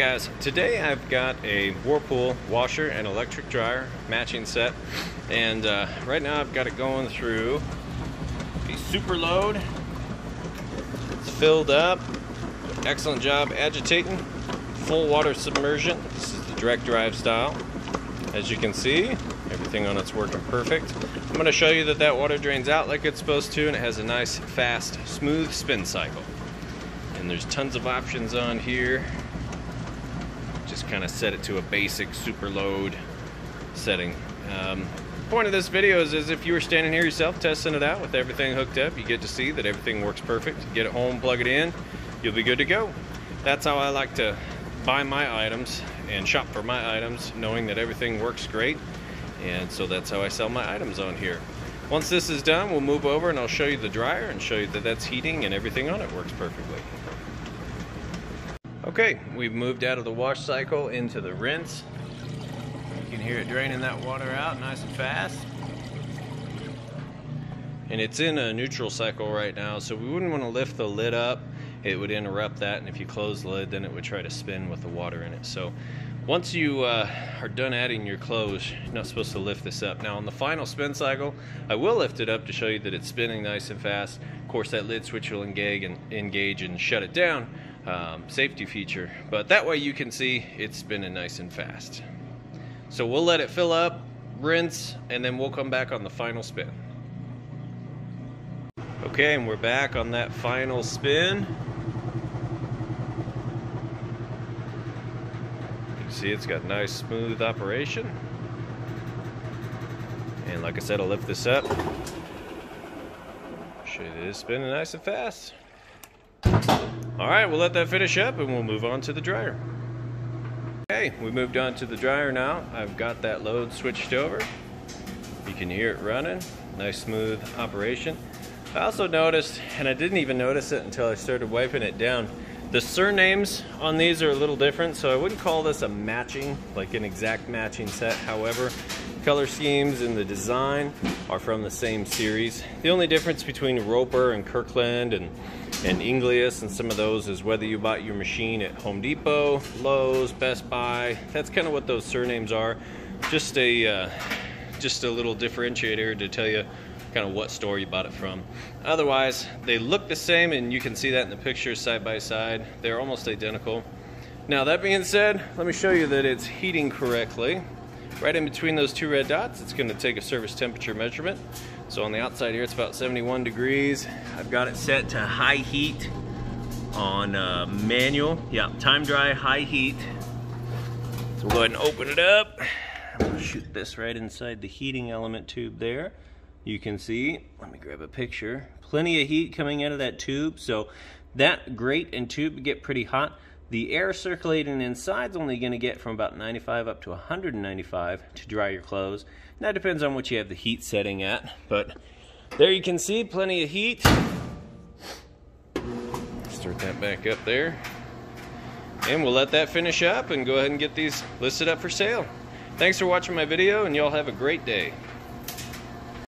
Guys, today I've got a Whirlpool washer and electric dryer matching set, and right now I've got it going through a super load. It's filled up. Excellent job agitating. Full water submersion. This is the direct drive style. As you can see, everything on it's working perfect. I'm going to show you that water drains out like it's supposed to, and it has a nice, fast, smooth spin cycle. And there's tons of options on here. Just kind of set it to a basic super load setting. The point of this video is if you were standing here yourself testing it out with everything hooked up, you get to see that everything works perfect. Get it home, plug it in, you'll be good to go. That's how I like to buy my items and shop for my items, knowing that everything works great. And so that's how I sell my items on here. Once this is done, we'll move over and I'll show you the dryer and show you that that's heating and everything on it works perfectly. Okay, we've moved out of the wash cycle into the rinse. You can hear it draining that water out nice and fast. And it's in a neutral cycle right now, so we wouldn't want to lift the lid up. It would interrupt that, and if you close the lid, then it would try to spin with the water in it. So once you are done adding your clothes, you're not supposed to lift this up. Now on the final spin cycle, I will lift it up to show you that it's spinning nice and fast. Of course, that lid switch will engage and shut it down. Safety feature, but that way you can see it's spinning nice and fast. So we'll let it fill up, rinse, and then we'll come back on the final spin. Okay, and we're back on that final spin. You can see it's got nice smooth operation, and like I said, I'll lift this up, show you that it's spinning nice and fast. Alright, we'll let that finish up and we'll move on to the dryer. Okay, we moved on to the dryer now. I've got that load switched over. You can hear it running. Nice smooth operation. I also noticed, and I didn't even notice it until I started wiping it down, the surnames on these are a little different, so I wouldn't call this a matching, like an exact matching set. However, color schemes and the design are from the same series. The only difference between Roper and Kirkland and Inglius and some of those is whether you bought your machine at Home Depot, Lowe's, Best Buy. That's kind of what those surnames are. Just a little differentiator to tell you kind of what store you bought it from. Otherwise, they look the same, and you can see that in the pictures side by side. They're almost identical. Now that being said, let me show you that it's heating correctly. Right in between those two red dots, it's going to take a service temperature measurement. So on the outside here, it's about 71 degrees. I've got it set to high heat on manual. Yeah, time dry, high heat. So we'll go ahead and open it up. I'm going to shoot this right inside the heating element tube there. You can see, let me grab a picture, plenty of heat coming out of that tube. So that grate and tube get pretty hot. The air circulating inside is only going to get from about 95 up to 195 to dry your clothes. And that depends on what you have the heat setting at. But there you can see plenty of heat. Start that back up there. And we'll let that finish up and go ahead and get these listed up for sale. Thanks for watching my video, and y'all have a great day.